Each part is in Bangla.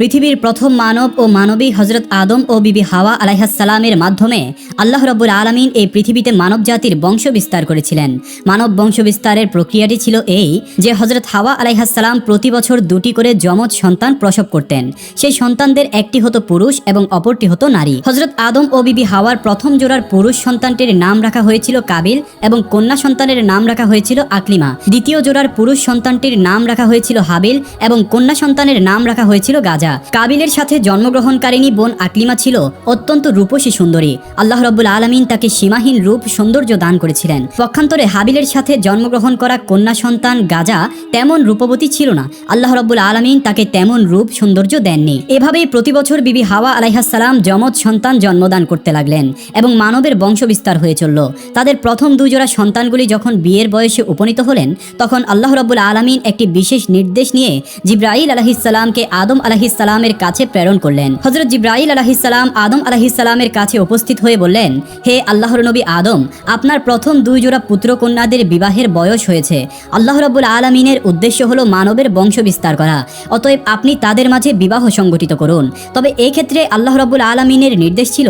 পৃথিবীর প্রথম মানব ও মানবী হজরত আদম ও বিবি হাওয়া আলাইহাসসালামের মাধ্যমে আল্লাহ রাব্বুল আলামিন এই পৃথিবীতে মানব জাতির বংশ বিস্তার করেছিলেন। মানব বংশ বিস্তারের প্রক্রিয়াটি ছিল এই যে হজরত হাওয়া আলাইহাসসালাম প্রতি বছর 2টি করে যমজ সন্তান প্রসব করতেন। সেই সন্তানদের একটি হতো পুরুষ এবং অপরটি হতো নারী। হজরত আদম ও বিবি হাওয়ার প্রথম জোড়ার পুরুষ সন্তানটির নাম রাখা হয়েছিল কাবিল এবং কন্যা সন্তানের নাম রাখা হয়েছিল আকলিমা। দ্বিতীয় জোড়ার পুরুষ সন্তানটির নাম রাখা হয়েছিল হাবিল এবং কন্যা সন্তানের নাম রাখা হয়েছিল গাজা। কাবিলের সাথে জন্মগ্রহণকারিণী বোন আকলিমা ছিল অত্যন্ত রূপসী সুন্দরী। আল্লাহ রাব্বুল আলামিন তাকে সীমাহীন রূপ সৌন্দর্য দান করেছিলেন। পক্ষান্তরে হাবিলের সাথে জন্মগ্রহণ করা কন্যা সন্তান গাজা তেমন রূপবতী ছিল না। আল্লাহ রাব্বুল আলামিন তাকে তেমন রূপ সৌন্দর্য দেননি। এভাবেই প্রতি বছর বিবি হাওয়া আলাইহাসসালাম যমজ সন্তান জন্মদান করতে লাগলেন এবং মানবের বংশ বিস্তার হয়ে চলল। তাদের প্রথম 2 জোড়া সন্তানগুলি যখন বিয়ের বয়সে উপনীত হলেন তখন আল্লাহ রাব্বুল আলামিন একটি বিশেষ নির্দেশ নিয়ে জিবরাইল আলাইহিসসালামকে আদম আলাইহিসসালামের কাছে প্রেরণ করলেন। হযরত জিবরাইল আলাইহিসসালাম আদম আলাইহিসসালামের কাছে উপস্থিত হয়ে বললেন, হে আল্লাহর নবী আদম, আপনার প্রথম 2 জোড়া পুত্র কন্যাদের বিবাহের বয়স হয়েছে। আল্লাহ রাব্বুল আলামিনের উদ্দেশ্য হলো মানবের বংশ বিস্তার করা, অতএব আপনি তাদের মাঝে বিবাহ সংগঠিত করুন। তবে এই ক্ষেত্রে আল্লাহ রাব্বুল আলামিনের নির্দেশ ছিল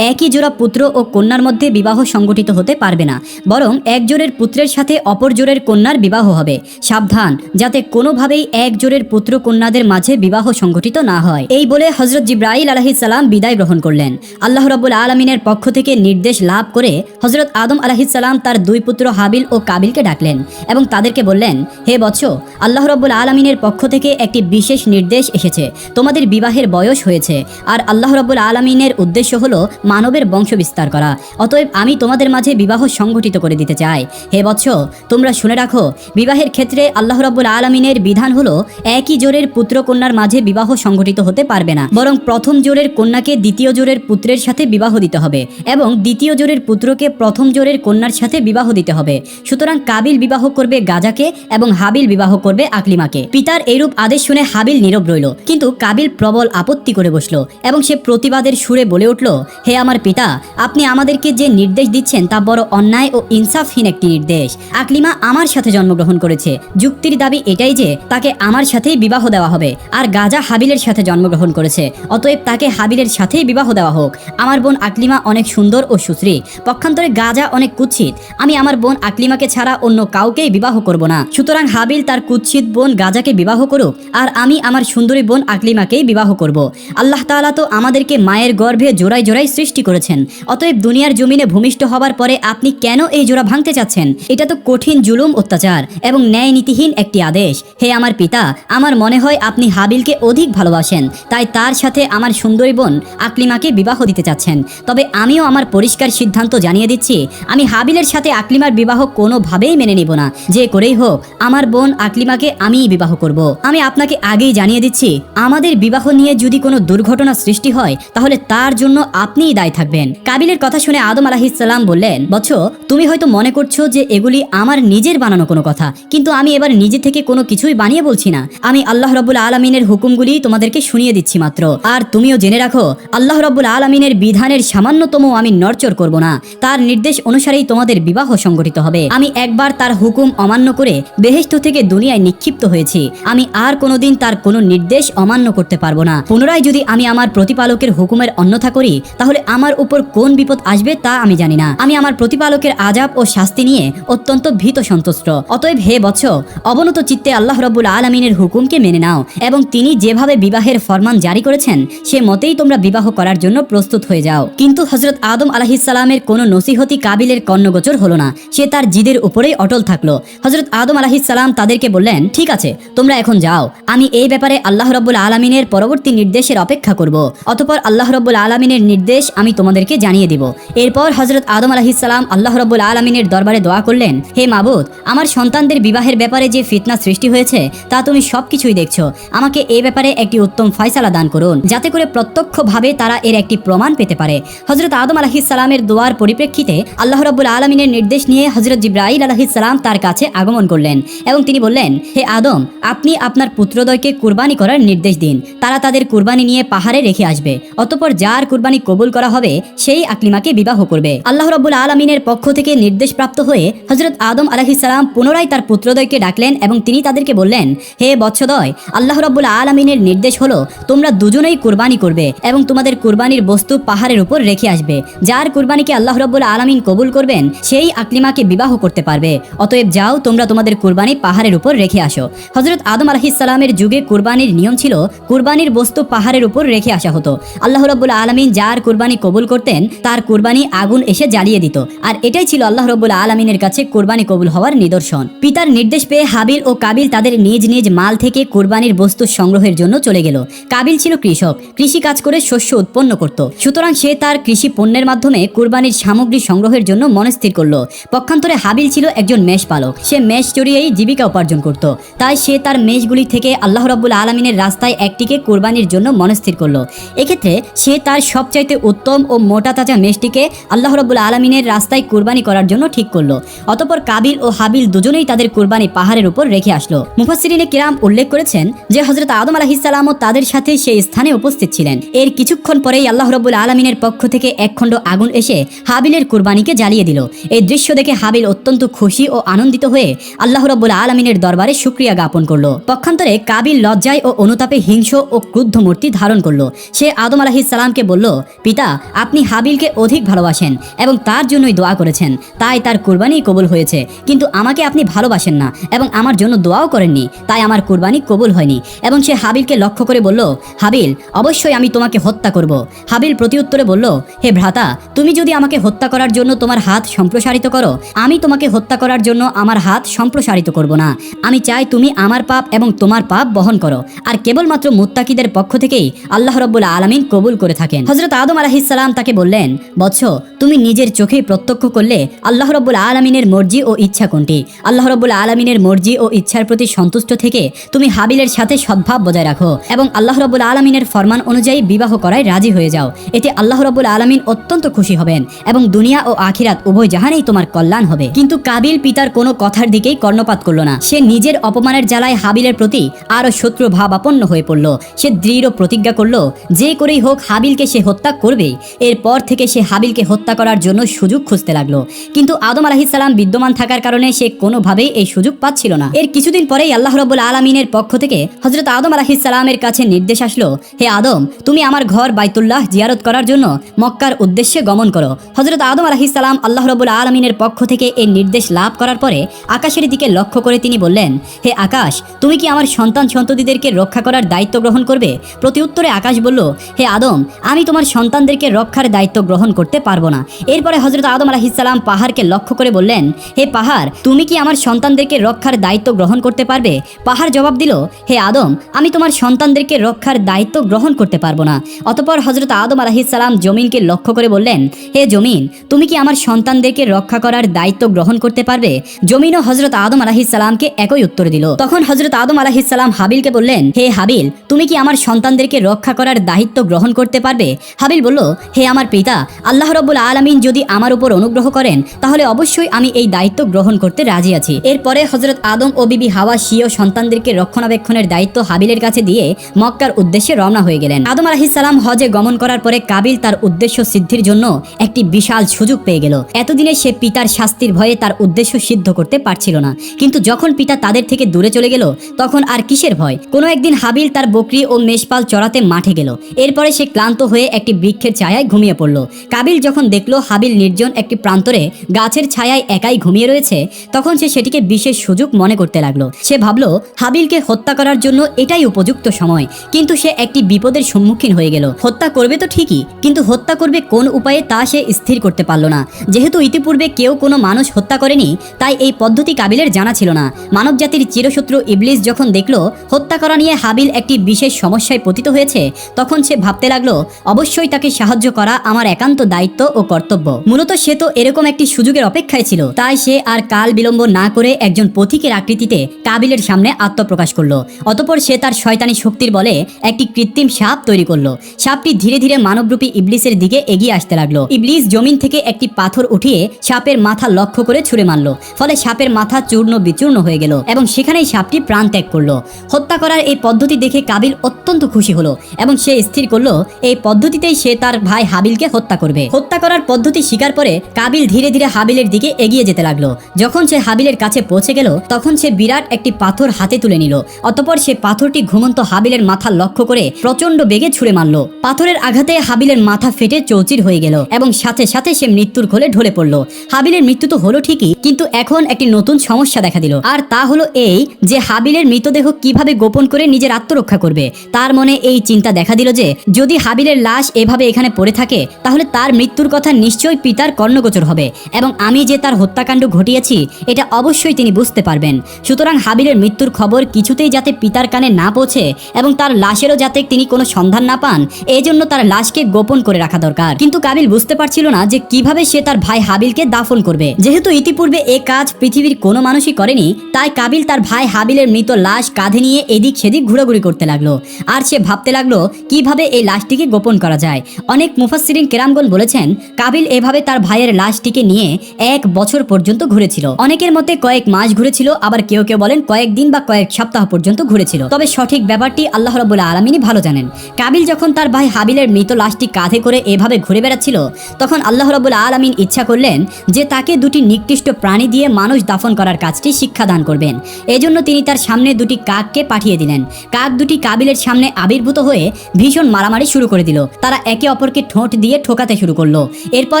একই জোড়া পুত্র ও কন্যার মধ্যে বিবাহ সংগঠিত হতে পারবে না, বরং এক জোড়ের পুত্রের সাথে অপর জোড়ের কন্যার বিবাহ হবে। সাবধান যাতে কোনোভাবেই এক জোড়ের পুত্র কন্যাদের মাঝে বিবাহ সংগঠিত না হয়। এই বলে হযরত জিবরাইল আলাইহিসসালাম বিদায় গ্রহণ করলেন। আল্লাহ রাব্বুল আলামিনের পক্ষ থেকে নির্দেশ লাভ করে হযরত আদম আলাইহিসসালাম তার 2 পুত্র হাবিল ও কাবিলকে ডাকলেন এবং তাদেরকে বললেন, হে বৎস, আল্লাহ রাব্বুল আলামিনের পক্ষ থেকে একটি বিশেষ নির্দেশ এসেছে। তোমাদের বিবাহের বয়স হয়েছে আর আল্লাহ রাব্বুল আলামিনের উদ্দেশ্য হলো মানবের বংশ বিস্তার করা, অতএব আমি তোমাদের মাঝে বিবাহ সংগঠিত করে দিতে চাই। হে বৎস, তোমরা শুনে রাখো, বিবাহের ক্ষেত্রে আল্লাহ রাব্বুল আলামিনের বিধান হলো একই জোড়ের পুত্র কন্যার মাঝে বিবাহ সংগঠিত হতে পারবে না, বরং প্রথম জোড়ের কন্যাকে দ্বিতীয় জোড়ের পুত্রের সাথে বিবাহ দিতে হবে এবং দ্বিতীয় জোড়ের পুত্রকে প্রথম জোড়ের কন্যার সাথে বিবাহ দিতে হবে। সুতরাং কাবিল বিবাহ করবে গাজাকে এবং হাবিল বিবাহ করবে আকলিমাকে। পিতার এইরূপ আদেশ শুনে হাবিল নীরব রইল, কিন্তু কাবিল প্রবল আপত্তি করে বসল এবং সে প্রতিবাদের সুরে বলে উঠল, হে আমার পিতা, আপনি আমাদেরকে যে নির্দেশ দিচ্ছেন তা বড় অন্যায় ও ইনসাফহীন একটি নির্দেশ। আকলিমা আমার সাথে জন্মগ্রহণ করেছে, যুক্তির দাবি এটাই যে তাকে আমার সাথেই বিবাহ দেওয়া হবে, আর গাজা হাবিলের সাথে জন্মগ্রহণ করেছে, অতএব তাকে হাবিলের সাথেই বিবাহ দেওয়া হোক। আমার বোন আকলিমা অনেক সুন্দর ও সুশ্রী, পক্ষান্তরে গাজা অনেক কুৎসিত। আমি আমার বোন আকলিমাকে ছাড়া অন্য কাউকেই বিবাহ করব না। সুতরাং হাবিল তার কুৎসিত বোন গাজাকে বিবাহ করুক আর আমি আমার সুন্দরী বোন আকলিমাকেই বিবাহ করব। আল্লাহ তাআলা তো আমাদেরকে মায়ের গর্ভে জোড়ায় জোড়ায় সৃষ্টি করেছেন, অতএব দুনিয়ার জমিনে ভূমিষ্ঠ হবার পরে আপনি কেন এই জোড়া ভাঙতে চাচ্ছেন? এটা তো কঠিন জুলুম, অত্যাচার এবং ন্যায় নীতিহীন একটি আদেশ। হে আমার পিতা, আমার মনে হয় আপনি হাবিলকে অধিক ভালোবাসেন, তাই তার সাথে আমার সুন্দরী বোন আকলিমাকে বিবাহ দিতে চাচ্ছেন। তবে আমিও আমার পরিষ্কার সিদ্ধান্ত জানিয়ে দিচ্ছি, আমি হাবিলের সাথে আকলিমার বিবাহ কোনোভাবেই মেনে নিব না। যে করেই হোক আমার বোন আকলিমাকে আমিই বিবাহ করব। আমি আপনাকে আগেই জানিয়ে দিচ্ছি, আমাদের বিবাহ নিয়ে যদি কোনো দুর্ঘটনা সৃষ্টি হয় তাহলে তার জন্য আপনিই দায়ী থাকবেন। কাবিলের কথা শুনে আদম আলাইহিসসালাম বললেন, বৎস, তুমি হয়তো মনে করছো যে এগুলি আমার নিজের বানানো কোনো কথা, কিন্তু আমি এবার নিজে থেকে কোনো কিছুই বানিয়ে বলছি না। আমি আল্লাহ রাব্বুল আলামিনের হুকুমগুলি তোমাদেরকে শুনিয়ে দিচ্ছি মাত্র। আর তুমিও জেনে রাখো, আল্লাহ রাব্বুল আলামিনের বিধানের সামান্যতম আমি নড়চড় করব না। তার নির্দেশ অনুসারেই তোমাদের বিবাহ সংগঠিত হবে। আমি একবার তার হুকুম অমান্য করে বেহেশত থেকে দুনিয়ায় নিক্ষিপ্ত হয়েছি, আমি আর কোনোদিন তার কোনো নির্দেশ অমান্য করতে পারবো না। পুনরায় যদি আমি আমার প্রতিপালকের হুকুমের অন্যথা করি তাহলে আমার উপর কোন বিপদ আসবে তা আমি জানি না। আমি আমার প্রতিপালকের আযাব ও শাস্তি নিয়ে অত্যন্ত ভীত সন্তুষ্ট। অতএব হে বৎস, অবনত চিত্তে আল্লাহ রাব্বুল আলামিনের হুকুমকে মেনে নাও এবং তিনি যেভাবে বিবাহের ফরমান জারি করেছেন সে মতেই তোমরা বিবাহ করার জন্য প্রস্তুত হয়ে যাও। কিন্তু হযরত আদম আলাইহিসসালামের কোনো নসিহতি কাবিলের কর্ণগোচর হলো না। সে তার জিদের উপরেই অটল থাকলো। হযরত আদম আলাইহিসসালাম তাদেরকে বললেন, ঠিক আছে, তোমরা এখন যাও, আমি এই ব্যাপারে আল্লাহ রাব্বুল আলামিনের পরবর্তী নির্দেশের অপেক্ষা করব। অতঃপর আল্লাহ রাব্বুল আলামিনের নির্দেশ আমি তোমাদেরকে জানিয়ে দিব। এরপর হযরত আদম আলাইহিসসালাম আল্লাহ রাব্বুল আলামিনের দরবারে দোয়া করলেন, হে মাবুদ, আমার সন্তানদের বিবাহের ব্যাপারে যে ফিতনা সৃষ্টি হয়েছে তা তুমি সবকিছুই দেখছো। আমাকে এই ব্যাপারে একটি উত্তম ফয়সালা দান করুন, যাতে করে প্রত্যক্ষভাবে তারা এর একটি প্রমাণ পেতে পারে। হযরত আদম আলাইহিসসালামের দোয়ার পরিপ্রেক্ষিতে আল্লাহ রাব্বুল আলামিনের নির্দেশ নিয়ে হযরত জিবরাইল আলাইহিসসালাম তার কাছে আগমন করলেন এবং তিনি বললেন, হে আদম, আপনি আপনার পুত্রদ্বয়কে কুরবানি করার নির্দেশ দিন। তারা তাদের কুরবানি নিয়ে পাহাড়ে রেখে আসবে, অতঃপর যার কুরবানি কবুল করা হবে সেই আকলিমাকে বিবাহ করবে। আল্লাহ রাব্বুল আলামিনের পক্ষ থেকে নির্দেশ প্রাপ্ত হয়ে হযরত আদম আলাইহিসসালাম পুনরায় তার পুত্রদ্বয়কে ডাকলেন এবং তিনি তাদেরকে বললেন, হে বৎসদ্বয়, আল্লাহ রাব্বুল আলামিনের নির্দেশ নির্দেশ হলো তোমরা দুজনেই কুরবানি করবে এবং তোমাদের কুরবানির বস্তু পাহাড়ের উপর রেখে আসবে। যার কুরবানিকে আল্লাহ রাব্বুল আলামিন কবুল করবেন সেই আকলিমাকে বিবাহ করতে পারবে। অতএব যাও তোমরা তোমাদের কুরবানি পাহাড়ের উপর রেখে আসো। হযরত আদম আলাইহিস সালামের যুগে কুরবানির নিয়ম ছিল কুরবানির বস্তু পাহাড়ের উপর রেখে আসা হতো। আল্লাহ রাব্বুল আলামিন যার কুরবানি কবুল করতেন তার কুরবানি আগুন এসে জ্বালিয়ে দিত। আর এটাই ছিল আল্লাহ রাব্বুল আলামিনের কাছে কুরবানি কবুল হওয়ার নিদর্শন। পিতার নির্দেশ পেয়ে হাবিল ও কাবিল তাদের নিজ নিজ মাল থেকে কুরবানির বস্তু সংগ্রহের জন্য চলে গেল। কাবিল ছিল কৃষক, কৃষি কাজ করে শস্য উৎপন্ন করত। সুতরাং সে তার কৃষি পণ্যের মাধ্যমে কুরবানির সামগ্রী সংগ্রহের জন্য মনস্থির করল। পক্ষান্তরে হাবিল ছিল একজন মেষ পালক, সে মেষ চড়িয়েই জীবিকা উপার্জন করত। তাই সে তার মেষগুলি থেকে আল্লাহ রাব্বুল আলামিনের রাস্তায় একটিকে কুরবানির জন্য মনস্থির করলো। এক্ষেত্রে সে তার সবচাইতে উত্তম ও মোটা তাজা মেষটিকে আল্লাহ রাব্বুল আলামিনের রাস্তায় কুরবানি করার জন্য ঠিক করলো। অতঃপর কাবিল ও হাবিল দুজনেই তাদের কুরবানি পাহাড়ের উপর রেখে আসলো। মুফাসসিরিনে কিরাম উল্লেখ করেছেন যে হযরত আদম আলাইহিস সালামও তাদের সাথে সেই স্থানে উপস্থিত ছিলেন। এর কিছুক্ষণ পরেই আল্লাহ রাব্বুল আলামিনের পক্ষ থেকে এক খণ্ড আগুন এসে হাবিলের কুরবানিকে জ্বালিয়ে দিল। এই দৃশ্য দেখে হাবিল অত্যন্ত খুশি ও আনন্দিত হয়ে আল্লাহ রাব্বুল আলামিনের দরবারে শুকরিয়া জ্ঞাপন করলো। পক্ষান্তরে কাবিল লজ্জায় ও অনুতাপে হিংস্র ও ক্রুদ্ধ মূর্তি ধারণ করলো। সে আদম আলাইহিস সালামকে বলল, পিতা আপনি হাবিলকে অধিক ভালোবাসেন এবং তার জন্যই দোয়া করেছেন, তাই তার কুরবানি কবুল হয়েছে। কিন্তু আমাকে আপনি ভালোবাসেন না এবং আমার জন্য দোয়াও করেননি, তাই আমার কুরবানি কবুল হয়নি। এবং সে হাবিলকে লক্ষ্য করে বলল, হাবিল অবশ্যই আমি তোমাকে হত্যা করব। হাবিল প্রতিউত্তরে বলল, হে ভ্রাতা, তুমি যদি আমাকে হত্যা করার জন্য তোমার হাত সম্প্রসারিত করো, আমি তোমাকে হত্যা করার জন্য আমার হাত সম্প্রসারিত করব না। আমি চাই তুমি আমার পাপ এবং তোমার পাপ বহন করো। আর কেবলমাত্র মুত্তাকিদের পক্ষ থেকেই আল্লাহ রাব্বুল আলামিন কবুল করে থাকেন। হযরত আদম আলাইহিস সালাম তাকে বললেন, বৎস তুমি নিজের চোখেই প্রত্যক্ষ করলে আল্লাহ রাব্বুল আলামিনের মর্জি ও ইচ্ছা কোনটি। আল্লাহ রাব্বুল আলামিনের মর্জি ও ইচ্ছার প্রতি সন্তুষ্ট থেকে তুমি হাবিলের সাথে সদ্ভাব বজায় রাখো এবং আল্লাহ রাব্বুল আলামিনের ফরমান অনুযায়ী বিবাহ করায় রাজি হয়ে যাও। এতে আল্লাহ রাব্বুল আলামিন অত্যন্ত খুশি হবেন এবং দুনিয়া ও আখিরাত উভয় জাহানেই তোমার কল্যাণ হবে। কিন্তু কাবিল পিতার কোনো কথার দিকেই কর্ণপাত করল না। সে নিজের অপমানের জ্বালায় হাবিলের প্রতি আরো শত্রু ভাবাপন্ন হয়ে পড়ল। সে দৃঢ় প্রতিজ্ঞা করল যে করেই হোক হাবিলকে সে হত্যা করবেই। এরপর থেকে সে হাবিলকে হত্যা করার জন্য সুযোগ খুঁজতে লাগলো। কিন্তু আদম আলাইহিস সালাম বিদ্যমান থাকার কারণে সে কোনোভাবেই এই সুযোগ পাচ্ছিল না। এর কিছুদিন পরেই আল্লাহ রাব্বুল আলামিনের পক্ষ থেকে হযরত আদম আলাইহিস সালামের কাছে নির্দেশ আসলো, হে আদম তুমি আমার ঘর বাইতুল্লাহ জিয়ারত করার জন্য মক্কার উদ্দেশ্যে গমন করো। হযরত আদম আলাইহিস সালাম আল্লাহ রাব্বুল আলামিনের পক্ষ থেকে এই নির্দেশ লাভ করার পরে আকাশের দিকে লক্ষ্য করে তিনি বললেন, হে আকাশ তুমি কি আমার সন্তান সন্ততিদেরকে রক্ষা করার দায়িত্ব গ্রহণ করবে? প্রতিউত্তরে আকাশ বলল, হে আদম আমি তোমার সন্তানদেরকে রক্ষার দায়িত্ব গ্রহণ করতে পারবো না। এরপরে হযরত আদম আলাইহিস সালাম পাহাড়কে লক্ষ্য করে বললেন, হে পাহাড় তুমি কি আমার সন্তানদেরকে রক্ষার দায়িত্ব গ্রহণ করতে পারবে? পাহাড় জবাব দিল, হে আদম আমি তোমার সন্তানদেরকে রক্ষার দায়িত্ব গ্রহণ করতে পারবো না। অতঃপর হযরত আদম আলাইহিস সালাম জমিনকে লক্ষ্য করে বললেন, হে জমিন তুমি কি আমার সন্তানদেরকে রক্ষা করার দায়িত্ব গ্রহণ করতে পারবে? জমিনও হযরত আদম আলাইহিস সালামকে একই উত্তর দিল। তখন হযরত আদম আলাইহিস সালাম হাবিলকে বললেন, হে হাবিল তুমি কি আমার সন্তানদেরকে রক্ষা করার দায়িত্ব গ্রহণ করতে পারবে? হাবিল বলল, হে আমার পিতা আল্লাহ রাব্বুল আলামিন যদি আমার উপর অনুগ্রহ করেন তাহলে অবশ্যই আমি এই দায়িত্ব গ্রহণ করতে রাজি আছি। এরপরে হযরত আদম ও বিবি হাওয়া স্বীয় সন্তানদেরকে রক্ষণাবেক্ষণের দায়িত্ব হাবিলের কাছে দিয়ে মক্কার উদ্দেশ্যে রওনা হয়ে গেলেন। আদম আলাইহিস সালাম হজে গমন করার পরে কাবিল তার উদ্দেশ্য সিদ্ধির জন্য একটি বিশাল সুযোগ পেয়ে গেল। এতদিনে সে পিতার শাস্তির ভয়ে তার উদ্দেশ্য সিদ্ধ করতে পারছিল না, কিন্তু যখন পিতা তাদের থেকে দূরে চলে গেল তখন আর কিসের ভয়? কোনো একদিন হাবিল তার বকরি ও মেষপাল চড়াতে মাঠে গেল। এরপরে সে ক্লান্ত হয়ে একটি বৃক্ষের ছায়ায় ঘুমিয়ে পড়ল। কাবিল যখন দেখলো হাবিল নির্জন একটি প্রান্তরে গাছের ছায়ায় একাই ঘুমিয়ে রয়েছে তখন সে সেটিকে বিশেষ সুযোগ মনে করতে লাগলো। সে ভাবলো হাবিলকে হত্যা করার জন্য এটাই উপযুক্ত সময়, কিন্তু সে একটি বিপদের সম্মুখীন হয়ে গেল। হত্যা করবে তো ঠিকই, কিন্তু হত্যা করবে কোন উপায়ে তা সে স্থির করতে পারল না। যেহেতু ইতিপূর্বে কেউ কোনো মানুষ হত্যা করেনি তাই এই পদ্ধতি কাবিলের জানা ছিল না। মানব জাতির চিরশত্রু ইবলিস যখন দেখলো হত্যা করা নিয়ে হাবিল একটি বিশেষ সমস্যায় পতিত হয়েছে তখন সে ভাবতে লাগলো অবশ্যই তাকে সাহায্য করা আমার একান্ত দায়িত্ব ও কর্তব্য। মূলত সে তো এরকম একটি সুযোগের অপেক্ষায় ছিল, তাই সে আর কাল বিলম্ব না করে একজন পথিকের আকৃতিতে কাবিলের সামনে আত্মপ্রকাশ করলো। অতঃপর সে তার শয়তানি শক্তির বলে একটি কৃত্রিম সাপ তৈরি করলো। সাপটি ধীরে ধীরে মানবরূপী ইবলিসের দিকে এগিয়ে আসতে লাগলো। ইবলিস জমিন থেকে একটি পাথর উঠিয়ে সাপের মাথা লক্ষ্য করে ছুঁড়ে মারলো। ফলে সাপের মাথা চূর্ণ বিচূর্ণ হয়ে গেল এবং সেখানেই সাপটি প্রাণ ত্যাগ করলো। হত্যা করার এই পদ্ধতি দেখে কাবিল অত্যন্ত খুশি হলো এবং সে স্থির করলো এই পদ্ধতিতেই সে তার ভাই হাবিলকে হত্যা করবে। হত্যা করার পদ্ধতি স্বীকার করে কাবিল ধীরে ধীরে হাবিলের দিকে এগিয়ে যেতে লাগলো। যখন সে হাবিলের কাছে পৌঁছে গেল তখন সে বিরাট একটি পাথর হাতে তুলে নিল। অতঃপর সে পাথরটি ঘুমন্ত হাবিলের মাথা লক্ষ্য করে প্রচন্ড বেগে ছুঁড়ে মারল। পাথরের আঘাতে হাবিলের মাথা ফেটে চৌচির হয়ে গেল এবং সাথে সাথে সে মৃত্যুর কোলে ঢলে পড়ল। হাবিলের মৃত্যু তো হলো ঠিকই, কিন্তু এখন একটি নতুন সমস্যা দেখা দিল, আর তা হলো এই যে হাবিলের মৃতদেহ কিভাবে গোপন করে নিজের আত্মরক্ষা করবে। তার মনে এই চিন্তা দেখা দিল যে যদি হাবিলের লাশ এভাবে এখানে পড়ে থাকে তাহলে তার মৃত্যুর কথা নিশ্চয়ই পিতার কর্ণগোচর হবে এবং আমি যে তার হত্যাকাণ্ড ঘটিয়েছি এটা অবশ্যই তিনি বুঝতে পারবেন। সুতরাং হাবিলের মৃত্যুর খবর কিছুতেই যাতে পিতার কানে না পৌঁছে এবং তার লাশেরও যাতে তিনি কোনো সন্ধান না পান, এই জন্য তার লাশকে গোপন করে রাখা দরকার। কিন্তু কাবিল বুঝতে পারছিল না যে কিভাবে সে তার ভাই হাবিলকে দাফন করবে। যেহেতু ইতিপূর্বে এই কাজ পৃথিবীর কোনো মানুষই করেনি, তাই কাবিল তার ভাই হাবিলের মৃত লাশ কাঁধে নিয়ে এদিক সেদিক ঘোরাঘুরি করতে লাগলো। আর সে ভাবতে লাগলো কিভাবে এই লাশটিকে গোপন করা যায়। অনেক মুফাসসিরিন কেরামগণ বলেছেন কাবিল এভাবে তার ভাইয়ের লাশটিকে নিয়ে 1 বছর পর্যন্ত ঘুরেছিল। অনেকের মতে কয়েক মাস ঘুরেছিল, আবার কেউ কেউ বলেন কয়েকদিন বা কয়েক সপ্তাহ পর্যন্ত ঘুরেছিল। তবে সঠিক ব্যাপারটি আল্লাহ রাব্বুল আলামিনই ভালো জানেন। কাবিল যখন তার ভাই হাবিলের মৃত লাশটি কাঁধে করে এভাবে ঘুরে বেড়াচ্ছিল, তখন আল্লাহ রাব্বুল আলামিন ইচ্ছা করলেন যে তাকে দুটি নিকৃষ্ট প্রাণী দিয়ে মানুষ দাফন করার কাজটি শিক্ষাদান করবেন। এজন্য তিনি তার সামনে দুটি কাককে পাঠিয়ে দিলেন। কাক দুটি কাবিলের সামনে আবির্ভূত হয়ে ভীষণ মারামারি শুরু করে দিল। তারা একে অপরকে ঠোঁট দিয়ে ঠোকাতে শুরু করলো। এরপর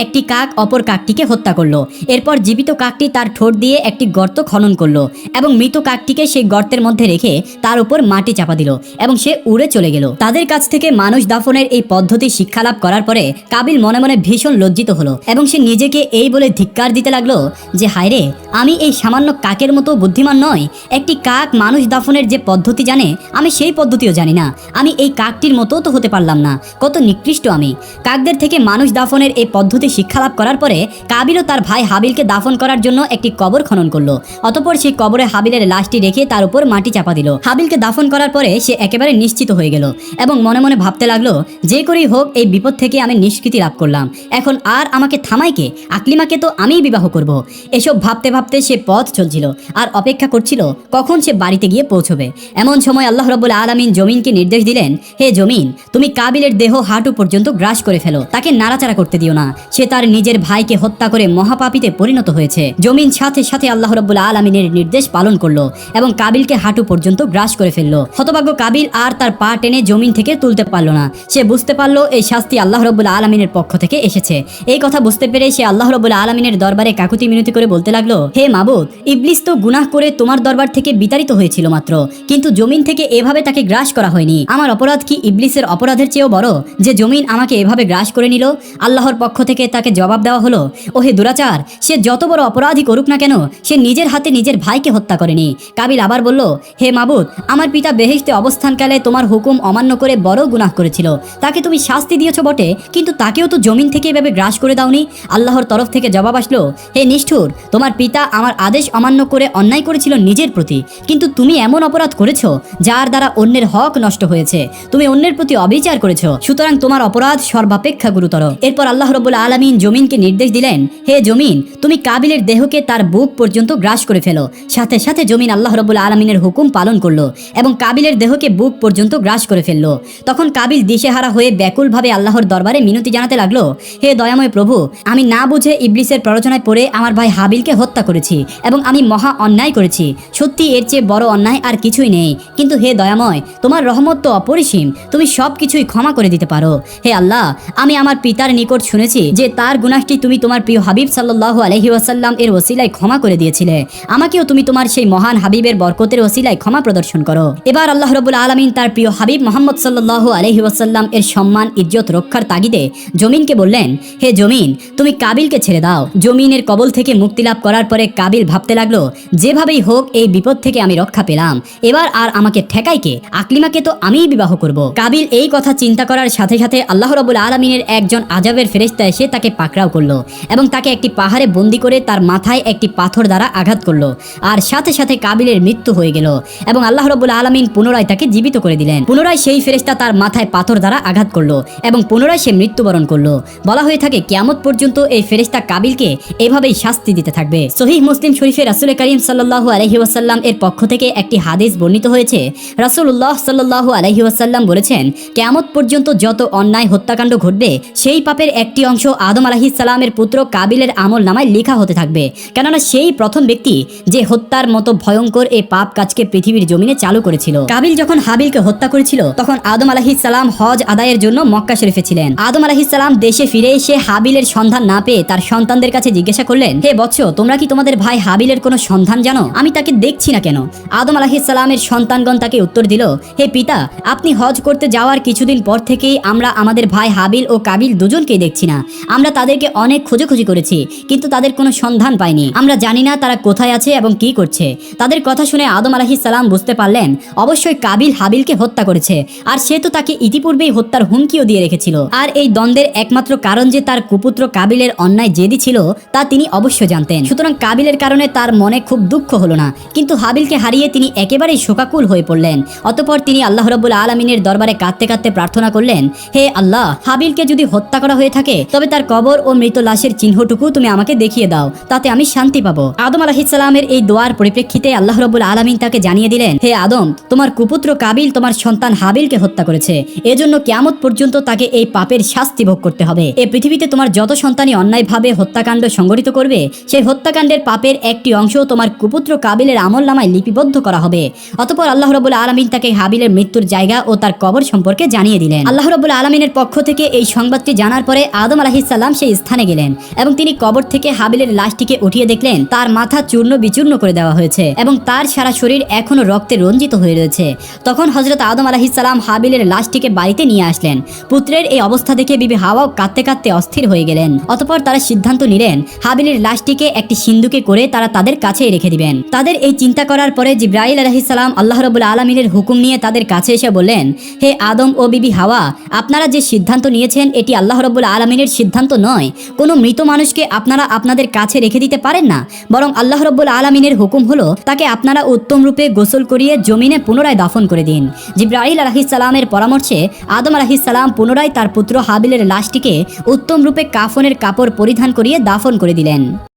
একটি কাক অপর কাকটিকে হত্যা করলো। এরপর জীবিত কাকটি তার ঠোঁট দিয়ে একটি গর্ত খনন করলো এবং মৃত কাকটিকে সেই গর্তের মধ্যে রেখে তার উপর মাটি চাপা দিল এবং সে উড়ে চলে গেল। তাদের কাছ থেকে মানুষ দাফনের এই পদ্ধতি শিক্ষালাভ করার পরে কাবিল মনে মনে ভীষণ লজ্জিত হলো এবং সে নিজেকে এই বলে ধিক্কার দিতে লাগলো যে হায়রে, আমি এই সামান্য কাকের মতো বুদ্ধিমান নয়। একটি কাক মানুষ দাফনের যে পদ্ধতি জানে আমি সেই পদ্ধতিও জানি না। আমি এই কাকটির মতো তো হতে পারলাম না। কত নিকৃষ্ট আমি। কাকদের থেকে মানুষ দাফনের এই পদ্ধতি শিক্ষালাভ করার পরে কাবিলও তার ভাই হাবিলকে দাফন করার জন্য একটি কবর খনন করলো। অতঃপর সেই কবরে হাবিলের লাশটি রেখে তার উপর মাটি চাপা দিল। হাবিলকে দাফন করার পরে সে একেবারে নিশ্চিত হয়ে গেল এবং মনে মনে ভাবতে লাগলো যে করেই হোক এই বিপদ থেকে আমি নিষ্কৃতি লাভ করলাম। এখন আর আমাকে থামাইকে, আকলিমাকে তো আমিই বিবাহ করব। এসব ভাবতে ভাবতে সে পথ চলছিল আর অপেক্ষা করছিল কখন সে বাড়িতে গিয়ে পৌঁছবে। এমন সময় আল্লাহ রাব্বুল আলামিন জমিনকে নির্দেশ দিলেন, হে জমিন, তুমি কাবিলের দেহ হাঁটু পর্যন্ত গ্রাস করে ফেলো, তাকে নাড়াচাড়া করতে দিও না। সে তার নিজের ভাইকে হত্যা করে মহাপাপীতে পরিণত হয়েছে। জমিন সাথে সাথে আল্লাহ রাব্বুল আলামিনের নির্দেশ পালন করলো এবং কাবিলকে হাঁটু পর্যন্ত গ্রাস করে ফেললো। হতভাগ্য কাবিল আর তার পা টেনে জমিন থেকে তুলতে পারলো না। সে বুঝতে পারলো এই শাস্তি আল্লাহ রাব্বুল আলামিনের পক্ষ থেকে এসেছে। এই কথা বুঝতে পেরে সে আল্লাহ রাব্বুল আলামিনের দরবারে কাকুতি মিনতি করে বলতে লাগলো, হে মাবুদ, ইবলিস তো গুনাহ করে তোমার দরবার থেকে বিতাড়িত হয়েছিল মাত্র, কিন্তু জমিন থেকে এভাবে তাকে গ্রাস করা হয়নি। আমার অপরাধ কি ইবলিসের অপরাধের চেয়েও বড় যে জমিন আমাকে এভাবে গ্রাস করে নিল? আল্লাহর পক্ষ থেকে তাকে জবাব দেওয়া হলো, ওহে দুরাচার, সে যত বড় অপরাধী করুক না কেন সে নিজের হাতে নিজের ভাইকে হত্যা করেনি। কাবিল আবার বলল, হে মাবুদ, আমার পিতা বেহেশতে অবস্থানকালে তোমার হুকুম অমান্য করে বড় গুনাহ করেছিল। তাকে তুমি শাস্তি দিয়েছ বটে, কিন্তু তাকেও তো জমিন থেকে এভাবে গ্রাস করে দাওনি। আল্লাহর তরফ থেকে জবাব আসলো, হে নিষ্ঠুর, তোমার পিতা আমার আদেশ অমান্য করে অন্যায় করেছিল নিজের প্রতি, কিন্তু তুমি এমন অপরাধ করেছো যার দ্বারা অন্যের হক নষ্ট হয়েছে। তুমি অন্যের প্রতি অবিচার করেছো, সুতরাং তোমার অপরাধ সর্বাপেক্ষা গুরুতর। এরপর আল্লাহ রাব্বুল আলামিন জমিনকে নির্দেশ দিলেন, হে জমিন, তুমি কাবিলের দেহকে তার বুক পর্যন্ত গ্রাস করে ফেলো। সাথে সাথে জমিন আল্লাহ রাব্বুল আলামিনের হুকুম পালন করলো এবং কাবিলের দেহকে বুক পর্যন্ত গ্রাস করে ফেললো। তখন কাবিল দিশেহারা হয়ে ব্যাকুলভাবে আল্লাহর দরবারে মিনতি জানাতে লাগলো, হে দয়াময় প্রভু, আমি না বুঝে ইবলিসের প্ররোচনায় পড়ে আমার ভাই হাবিলকে হত্যা করেছি এবং আমি মহা অন্যায় করেছি। সত্যি এর চেয়ে বড় অন্যায় আর কিছুই নেই। কিন্তু হে দয়াময়, তোমার রহমত তো অপরিসীম, তুমি সব কিছুই ক্ষমা করে দিতে পারো। হে আল্লাহ, আমি আমার পিতার নিকট শুনেছি যে তার গুনাহটি তুমি তোমার প্রিয় হাবিব সাল্লাল্লাহু আলাইহি ওয়াসাল্লাম এর ওসিলায় ক্ষমা করে দিয়েছিলে। আমাকেও তুমি তোমার সেই মহান হাবিবের বরকতের ওসিলায় ক্ষমা প্রদর্শন করো। এবার আল্লাহ রাব্বুল আলামিন তার প্রিয় হাবিব মুহাম্মদ সাল্লাল্লাহু আলাইহি ওয়াসাল্লাম এর সম্মান ইজ্জত রক্ষার তাগিদে জমিনকে বললেন, হে জমিন, তুমি কাবিলকে ছেড়ে দাও। জমিনের কবল থেকে মুক্তি লাভ করার পরে কাবিল ভাবতে লাগলো, যেভাবেই হোক এই বিপদ থেকে আমি রক্ষা পেলাম, এবার আর আমাকে ঠেকাই কে? আকলিমাকে তো আমিই বিবাহ করব। কাবিল এই কথা চিন্তা করার সাথে সাথে আল্লাহ রাব্বুল আলামিনের একজন আযাবের ফেরেশতা এসে তাকে পাকড়াও করলো এবং তাকে একটি পাহাড়ে বন্দী করে তার মাথায় একটি পাথর দ্বারা আঘাত করলো। আর সাথে সাথে কাবিলের মৃত্যু হয়ে গেল এবং আল্লাহ রাব্বুল আলামিন পুনরায় তাকে জীবিত করে দিলেন। পুনরায় সেই ফেরেশতা তার মাথায় পাথর দ্বারা আঘাত করলো এবং পুনরায় সে মৃত্যুবরণ করলো। বলা হয়ে থাকে কিয়ামত পর্যন্ত এই ফেরেশতা কাবিলকে এভাবেই শাস্তি দিতে থাকবে। সহিহ মুসলিম শরীফে রাসূল করিম সাল্লাল্লাহু আলাইহি ওয়াসাল্লাম এর পক্ষ থেকে একটি হাদিস বর্ণিত হয়েছে। রাসূলুল্লাহ সাল্লাল্লাহু আলাইহি ওয়াসাল্লাম বলেছেন, কিয়ামত পর্যন্ত যত অন্যায় হত্যাকাণ্ড ঘটবে সেই পাপের একটি অংশ আদম আলাইহিস সালামের পুত্র কাবিলের আমলনামায় লেখা হতে থাকবে, কেননা সেই প্রথম ব্যক্তি যে হত্যার মতো ভয়ঙ্কর এই পাপ কাজকে পৃথিবীর জমিনে চালু করেছিল। কাবিল যখন হাবিলকে হত্যা করেছিল তখন আদম আলাইহিস সালাম হজ আদায়ের জন্য মক্কা শরীফে ছিলেন। আদম আলাইহিস সালাম দেশে ফিরে এসে হাবিলের সন্ধান না পেয়ে তার সন্তানদের কাছে জিজ্ঞাসা করলেন, হে বৎস, তোমরা কি তোমাদের ভাই হাবিলের কোনো সন্ধান জানো? আমি তাকে দেখছি না কেন? আদম আলাইহিস সালামের সন্তানগণ তাকে উত্তর দিল, হে পিতা, আপনি হজ করতে যাওয়ার কিছুদিন পর থেকেই আমরা আমাদের ভাই হাবিল ও কাবিল দুজনকেই দেখছি না। আমরা তাদেরকে অনেক খোঁজাখুঁজি করেছি, কিন্তু তাদের কোনো সন্ধান পাইনি। আমরা জানি না তারা কোথায় আছে এবং কি করছে। তাদের কথা শুনে আদম আলাইহিস সালাম বুঝতে পারলেন অবশ্যই কাবিল হাবিলকে হত্যা করেছে, আর সে তো তাকে ইতিপূর্বেই হত্যার হুমকিও দিয়ে রেখেছিল। আর এই দ্বন্দ্বের একমাত্র কারণ যে তার কুপুত্র কাবিলের অন্যায় জেদি ছিল তা তিনি অবশ্য জানতেন। সুতরাং কাবিলের কারণে তার মনে খুব দুঃখ হলো না, কিন্তু হাবিলকে হারিয়ে তিনি একেবারেই শোকাকুল হয়ে পড়লেন। অতঃপর তিনি আল্লাহ রাব্বুল আলামিনের দরবারে কাঁদতে কাঁদতে প্রার্থনা করলেন, হে আল্লাহ, হাবিলকে যদি হত্যা করা হয়ে থাকে তবে তার কবর ও মৃত লাশের চিহ্নটুকু তুমি আমাকে দেখিয়ে দাও, তাতে আমি শান্তি পাবো। আদম আলাইহিস সালামের এই দোয়ার পরিপ্রেক্ষিতে আল্লাহ রাব্বুল আলামিন তাকে জানিয়ে দিলেন, হে আদম, তোমার কুপুত্র কাবিল তোমার সন্তান হাবিলকে হত্যা করেছে। এজন্য কিয়ামত পর্যন্ত তাকে এই পাপের শাস্তি ভোগ করতে হবে। এই পৃথিবীতে তোমার যত সন্তানই অন্যায়ভাবে হত্যাকাণ্ড সংঘটিত করবে, সেই হত্যাকাণ্ডের পাপের একটি অংশ তোমার কুপুত্র কাবিলের আমলনামায় লিপিবদ্ধ করা হবে। অতঃপর আল্লাহ রাব্বুল আলামিন তাকে হাবিলের মৃত্যুর জায়গা ও তার কবর সম্পর্কে জানিয়ে দিলেন। আল্লাহ রাব্বুল আলামিনের পক্ষ থেকে এই সংবাদটি জানার পরে আদম আলাইহিস সালাম সেই স্থানে গেলেন এবং তিনি কবর থেকে হাবিলের লাশটিকে উঠিয়ে দেখলেন তার মাথা চূর্ণ বিচূর্ণ করে দেওয়া হয়েছে এবং তার সারা শরীর এখনো রক্তে রঞ্জিত হয়ে রয়েছে। তখন হযরত আদম আলাইহিস সালাম হাবিলের লাশটিকে বাড়িতে নিয়ে আসলেন। পুত্রের এই অবস্থা দেখে বিবি হাওয়াও কাঁদতে কাঁদতে অস্থির হয়ে গেলেন। অতঃপর তারা সিদ্ধান্ত নিলেন হাবিলের লাশটিকে একটি সিন্দুকে করে তারা তাদের কাছেই রেখে দিবেন। তাদের এই চিন্তা করার পরে জিবরাইল আলাইহিস সালাম আল্লাহ রাব্বুল আলামিনের হুকুম নিয়ে তাদের কাছে এসে বললেন, হে আদম ও বিবি হাওয়া, আপনারা যে সিদ্ধান্ত নিয়েছেন এটি আল্লাহ রাব্বুল আলামিনের সিদ্ধান্ত নয়। কোনো মৃত মানুষকে আপনারা আপনাদের কাছে রেখে দিতে পারেন না, বরং আল্লাহ রাব্বুল আলামিনের হুকুম হলো তাকে আপনারা উত্তম রূপে গোসল করিয়ে জমিনে পুনরায় দাফন করে দিন। জিবরাইল আলাইহিস সালামের পরামর্শে আদম আলাইহিস সালাম পুনরায় তার পুত্র হাবিলের লাশটিকে উত্তম রূপে কাফনের কাপড় পরিধান করিয়ে দাফন করে দিলেন।